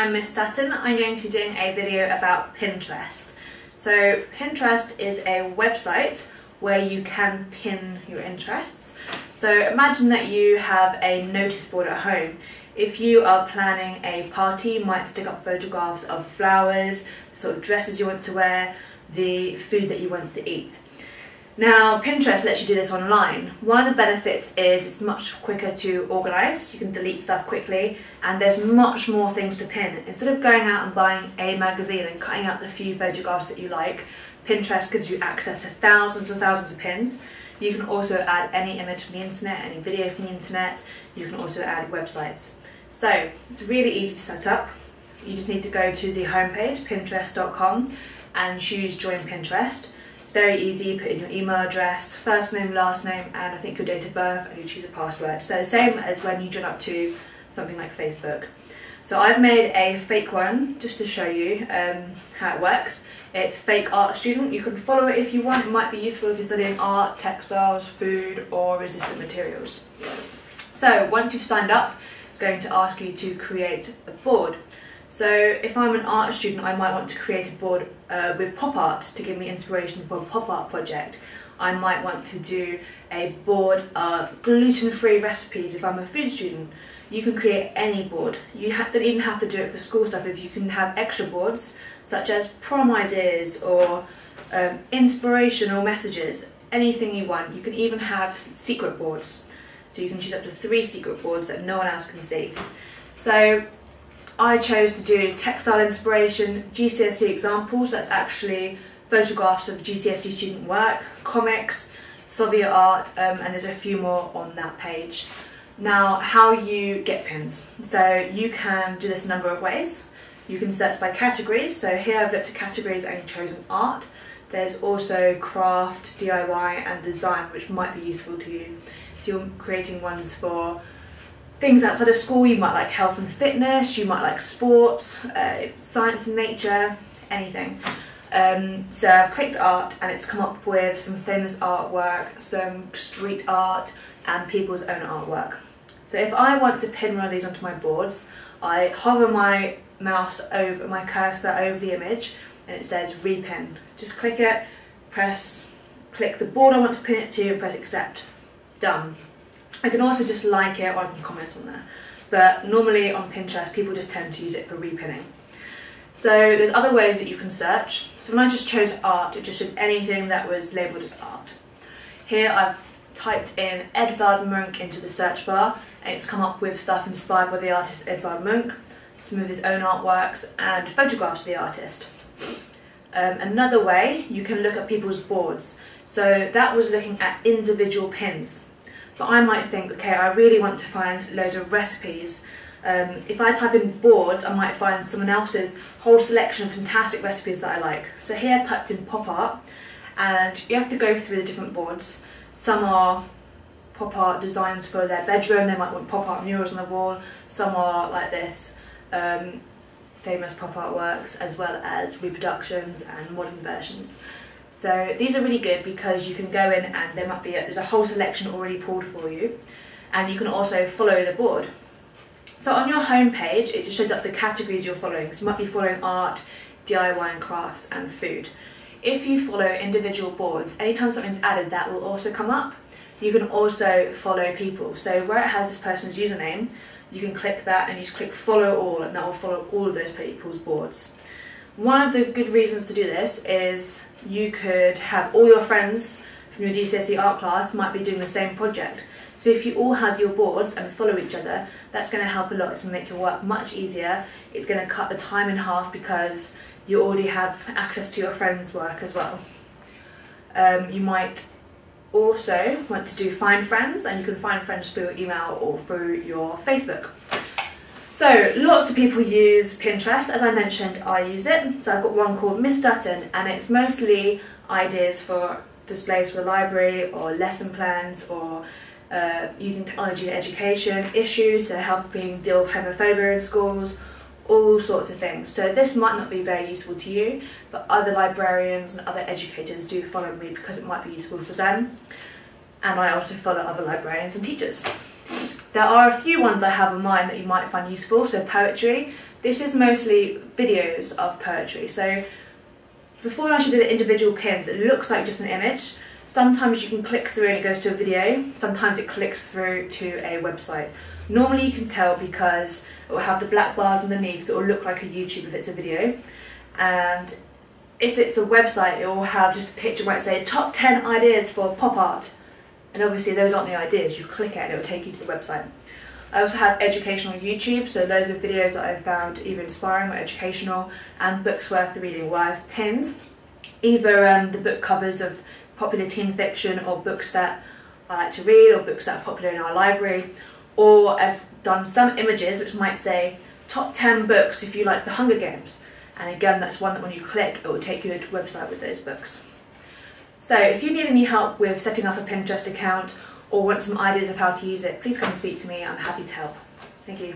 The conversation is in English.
I'm Miss Dutton. I'm going to be doing a video about Pinterest. So Pinterest is a website where you can pin your interests. So imagine that you have a notice board at home. If you are planning a party, you might stick up photographs of flowers, the sort of dresses you want to wear, the food that you want to eat. Now, Pinterest lets you do this online. One of the benefits is it's much quicker to organise, you can delete stuff quickly, and there's much more things to pin. Instead of going out and buying a magazine and cutting out the few photographs that you like, Pinterest gives you access to thousands and thousands of pins. You can also add any image from the internet, any video from the internet. You can also add websites. So, it's really easy to set up. You just need to go to the homepage, pinterest.com, and choose Join Pinterest. It's very easy. You put in your email address, first name, last name, and I think your date of birth, and you choose a password. So same as when you join up to something like Facebook. So I've made a fake one just to show you how it works. It's fake art student. You can follow it if you want. It might be useful if you're studying art, textiles, food, or resistant materials. So once you've signed up, it's going to ask you to create a board. So if I'm an art student, I might want to create a board with pop art to give me inspiration for a pop art project. I might want to do a board of gluten-free recipes if I'm a food student. You can create any board. You don't even have to do it for school stuff. If you can have extra boards, such as prom ideas or inspirational messages, anything you want. You can even have secret boards. So you can choose up to 3 secret boards that no one else can see. So I chose to do textile inspiration, GCSE examples, that's actually photographs of GCSE student work, comics, Soviet art, and there's a few more on that page. Now, how you get pins. So you can do this a number of ways. You can search by categories, so here I've looked at categories and chosen art. There's also craft, DIY and design, which might be useful to you. If you're creating ones for things outside of school, you might like health and fitness, you might like sports, science and nature, anything. So I've clicked art and it's come up with some famous artwork, some street art and people's own artwork. So if I want to pin one of these onto my boards, I hover my mouse over my cursor over the image and it says repin. Just click it, click the board I want to pin it to and press accept. Done. I can also just like it or I can comment on there, but normally on Pinterest people just tend to use it for repinning. So there's other ways that you can search. So when I just chose art, it just showed anything that was labelled as art. Here I've typed in Edvard Munch into the search bar and it's come up with stuff inspired by the artist Edvard Munch, some of his own artworks and photographs of the artist. Another way, you can look at people's boards. So that was looking at individual pins. But I might think, okay, I really want to find loads of recipes. If I type in boards, I might find someone else's whole selection of fantastic recipes that I like. So here I've typed in pop art, and you have to go through the different boards. Some are pop art designs for their bedroom, they might want pop art murals on the wall. Some are like this, famous pop art works, as well as reproductions and modern versions. So these are really good because you can go in and there's a whole selection already pulled for you, and you can also follow the board. So on your home page it just shows up the categories you're following. So you might be following art, DIY and crafts and food. If you follow individual boards, anytime something's added that will also come up. You can also follow people. So where it has this person's username, you can click that and you just click follow all and that will follow all of those people's boards. One of the good reasons to do this is you could have all your friends from your GCSE art class might be doing the same project. So if you all have your boards and follow each other, that's going to help a lot. It's going to make your work much easier. It's going to cut the time in half because you already have access to your friends' work as well. You might also want to do find friends, and you can find friends through your email or through your Facebook. So lots of people use Pinterest. As I mentioned, I use it. So I've got one called Miss Dutton and it's mostly ideas for displays for the library or lesson plans or using technology in education, issues, so helping deal with homophobia in schools, all sorts of things. So this might not be very useful to you, but other librarians and other educators do follow me because it might be useful for them. And I also follow other librarians and teachers. There are a few ones I have in mind that you might find useful. So poetry. This is mostly videos of poetry. So before I actually do the individual pins, it looks like just an image. Sometimes you can click through and it goes to a video. Sometimes it clicks through to a website. Normally you can tell because it will have the black bars underneath, so it will look like a YouTube if it's a video. And if it's a website, it will have just a picture where it says top 10 ideas for pop art. And obviously those aren't the ideas. You click it and it will take you to the website. I also have educational YouTube, so loads of videos that I've found either inspiring or educational, and books worth reading, where I've pinned either the book covers of popular teen fiction or books that I like to read or books that are popular in our library, or I've done some images which might say top 10 books if you like the Hunger Games, and again that's one that when you click it will take you to a website with those books. So if you need any help with setting up a Pinterest account or want some ideas of how to use it, please come and speak to me. I'm happy to help. Thank you.